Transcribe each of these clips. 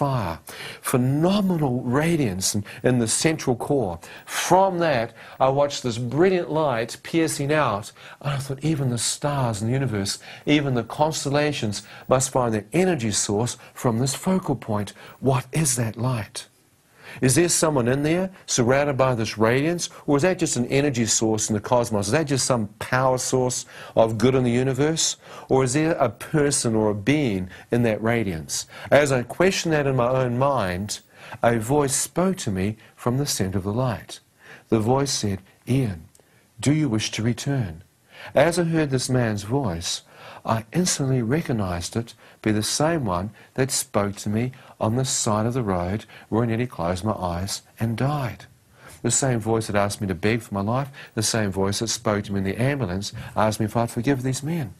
fire. Phenomenal radiance in the central core. From that, I watched this brilliant light piercing out. And I thought, even the stars in the universe, even the constellations must find their energy source from this focal point. What is that light? Is there someone in there surrounded by this radiance? Or is that just an energy source in the cosmos? Is that just some power source of good in the universe? Or is there a person or a being in that radiance? As I questioned that in my own mind, a voice spoke to me from the center of the light. The voice said, "Ian, do you wish to return?" As I heard this man's voice, I instantly recognized it be the same one that spoke to me on the side of the road where I nearly closed my eyes and died. The same voice that asked me to beg for my life, the same voice that spoke to me in the ambulance, asked me if I'd forgive these men.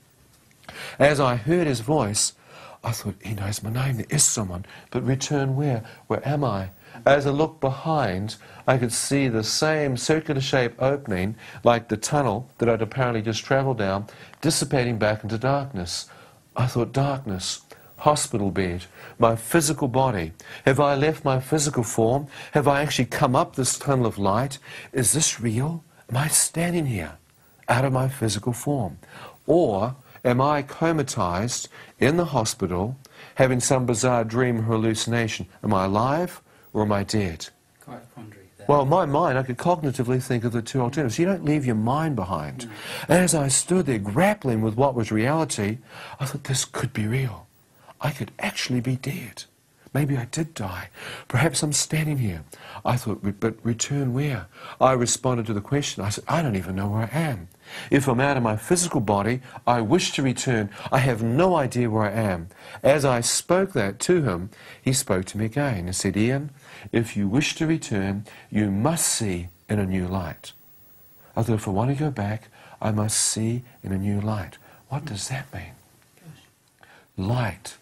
As I heard his voice, I thought, he knows my name, there is someone, but return where? Where am I? As I looked behind, I could see the same circular-shaped opening, like the tunnel that I'd apparently just travelled down, dissipating back into darkness. I thought, darkness, hospital bed, my physical body. Have I left my physical form? Have I actually come up this tunnel of light? Is this real? Am I standing here out of my physical form? Or am I comatized in the hospital, having some bizarre dream or hallucination? Am I alive or am I dead? Quite a quandary there. Well, my mind, I could cognitively think of the two alternatives. You don't leave your mind behind. As I stood there grappling with what was reality, I thought, this could be real. I could actually be dead. Maybe I did die. Perhaps I'm standing here. I thought, but return where? I responded to the question. I said, I don't even know where I am. If I'm out of my physical body, I wish to return. I have no idea where I am. As I spoke that to him, he spoke to me again and said, Ian, if you wish to return, you must see in a new light. I thought, if I want to go back, I must see in a new light. What does that mean? Light.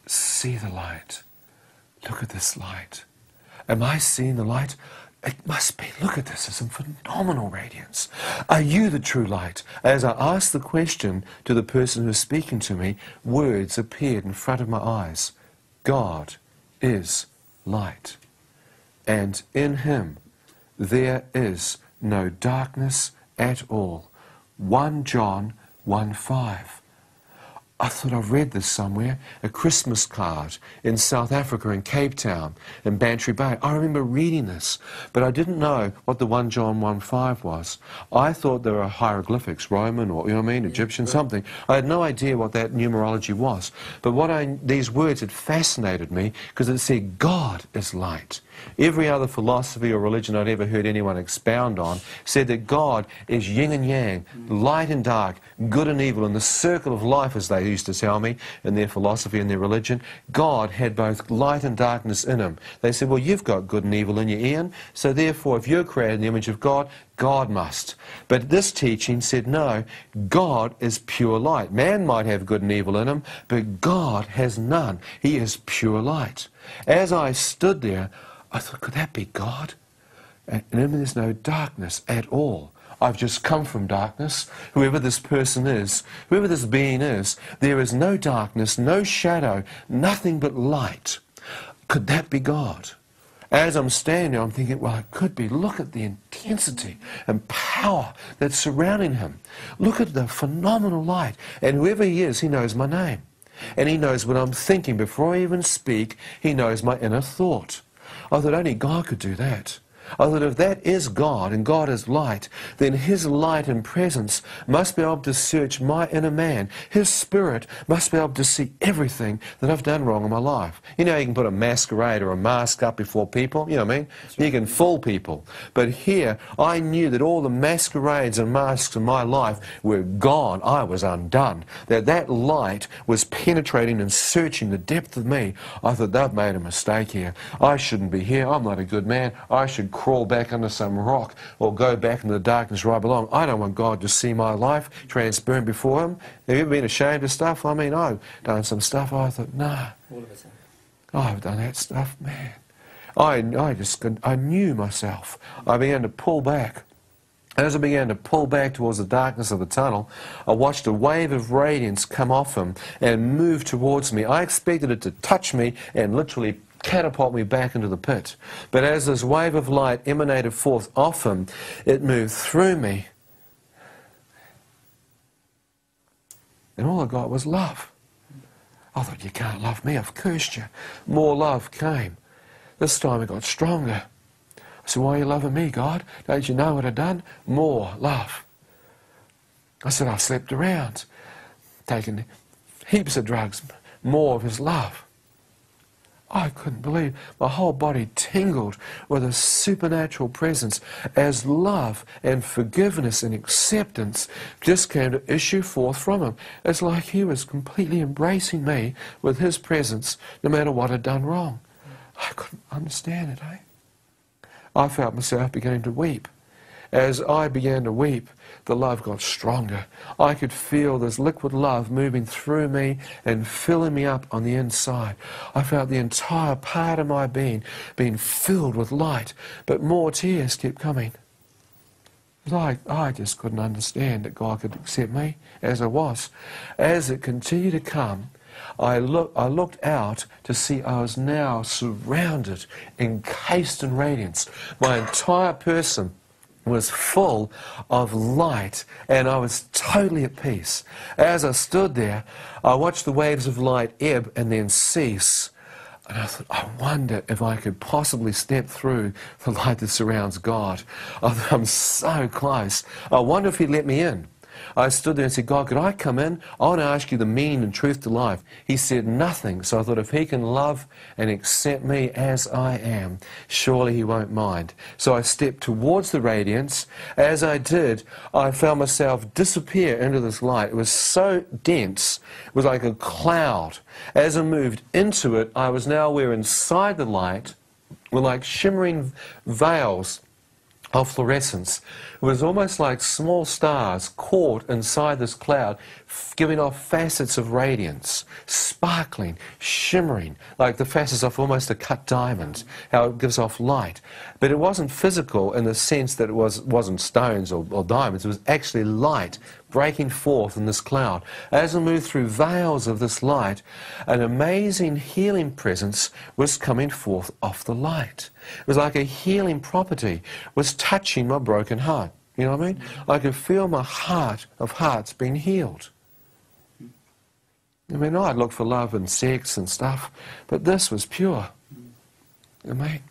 See the light. Look at this light. Am I seeing the light? It must be. Look at this. It's some phenomenal radiance. Are you the true light? As I asked the question to the person who was speaking to me, words appeared in front of my eyes. God is light. And in him there is no darkness at all. 1 John 1:5. I thought I've read this somewhere, a Christmas card in South Africa, in Cape Town, in Bantry Bay. I remember reading this, but I didn't know what the 1 John 1:5 was. I thought there were hieroglyphics, Roman or, you know what I mean, Egyptian, something. I had no idea what that numerology was. But these words had fascinated me because it said God is light. Every other philosophy or religion I'd ever heard anyone expound on said that God is yin and yang, light and dark, good and evil, in the circle of life, as they used to tell me in their philosophy and their religion. God had both light and darkness in him. They said, well, you've got good and evil in you, Ian, so therefore if you're created in the image of God, God must. But this teaching said, no, God is pure light. Man might have good and evil in him, but God has none. He is pure light. As I stood there, I thought, could that be God? And in him there's no darkness at all. I've just come from darkness. Whoever this person is, whoever this being is, there is no darkness, no shadow, nothing but light. Could that be God? As I'm standing there, I'm thinking, well, it could be. Look at the intensity and power that's surrounding him. Look at the phenomenal light. And whoever he is, he knows my name. And he knows what I'm thinking. Before I even speak, he knows my inner thought. I thought only God could do that. I thought if that is God and God is light, then his light and presence must be able to search my inner man. His spirit must be able to see everything that I've done wrong in my life. You know, you can put a masquerade or a mask up before people, you know what I mean? Right. You can fool people. But here, I knew that all the masquerades and masks in my life were gone. I was undone. That light was penetrating and searching the depth of me. I thought, they've made a mistake here. I shouldn't be here. I'm not a good man. I should crawl back under some rock or go back into the darkness where I belong. I don't want God to see my life transparent before him. Have you ever been ashamed of stuff? I mean, I've done some stuff. I thought, nah. All of us have. I've done that stuff, man. I knew myself. I began to pull back. As I began to pull back towards the darkness of the tunnel, I watched a wave of radiance come off him and move towards me. I expected it to touch me and literally catapult me back into the pit. But as this wave of light emanated forth off him, it moved through me. And all I got was love. I thought, you can't love me, I've cursed you. More love came. This time it got stronger. I said, why are you loving me, God? Don't you know what I've done? More love. I said, I've slept around, taken heaps of drugs, more of his love. I couldn't believe. My whole body tingled with a supernatural presence as love and forgiveness and acceptance just came to issue forth from him. It's like he was completely embracing me with his presence no matter what I'd done wrong. I couldn't understand it, eh? I felt myself beginning to weep. As I began to weep, the love got stronger. I could feel this liquid love moving through me and filling me up on the inside. I felt the entire part of my being being filled with light, but more tears kept coming. I just couldn't understand that God could accept me as I was. As it continued to come, I looked out to see I was now surrounded, encased in radiance. My entire person was full of light, and I was totally at peace. As I stood there, I watched the waves of light ebb and then cease, and I thought, I wonder if I could possibly step through the light that surrounds God. I thought, I'm so close. I wonder if he'd let me in. I stood there and said, God, could I come in? I want to ask you the meaning and truth to life. He said nothing, so I thought if he can love and accept me as I am, surely he won't mind. So I stepped towards the radiance. As I did, I found myself disappear into this light. It was so dense, it was like a cloud. As I moved into it, I was now where inside the light were like shimmering veils of fluorescence. It was almost like small stars caught inside this cloud, giving off facets of radiance, sparkling, shimmering, like the facets of almost a cut diamond, how it gives off light. But it wasn't physical in the sense that it wasn't stones or diamonds. It was actually light breaking forth in this cloud. As I moved through veils of this light, an amazing healing presence was coming forth off the light. It was like a healing property was touching my broken heart. You know what I mean? I could feel my heart of hearts being healed. I mean, I'd look for love and sex and stuff, but this was pure. I mean,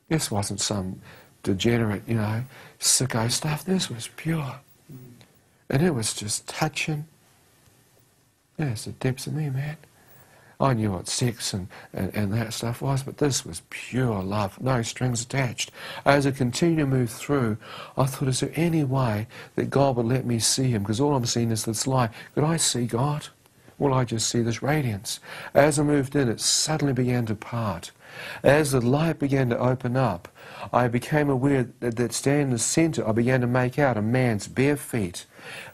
this wasn't some degenerate, sicko stuff. This was pure. And it was just touching. It's the depths of me, man. I knew what sex and that stuff was, but this was pure love, no strings attached. As I continued to move through, I thought, is there any way that God would let me see him? Because all I'm seeing is this light. Could I see God? Will I just see this radiance? As I moved in, it suddenly began to part. As the light began to open up, I became aware that standing in the center, I began to make out a man's bare feet.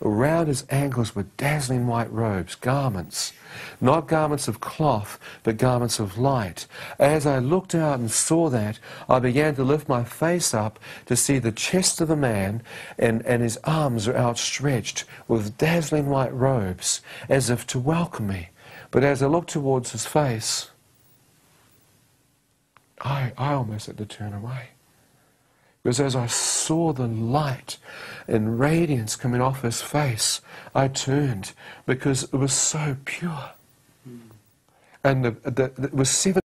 Around his ankles were dazzling white robes, garments. Not garments of cloth, but garments of light. As I looked out and saw that, I began to lift my face up to see the chest of the man, and his arms were outstretched with dazzling white robes, as if to welcome me. But as I looked towards his face, I almost had to turn away. Because as I saw the light and radiance coming off his face, I turned because it was so pure. And it was 7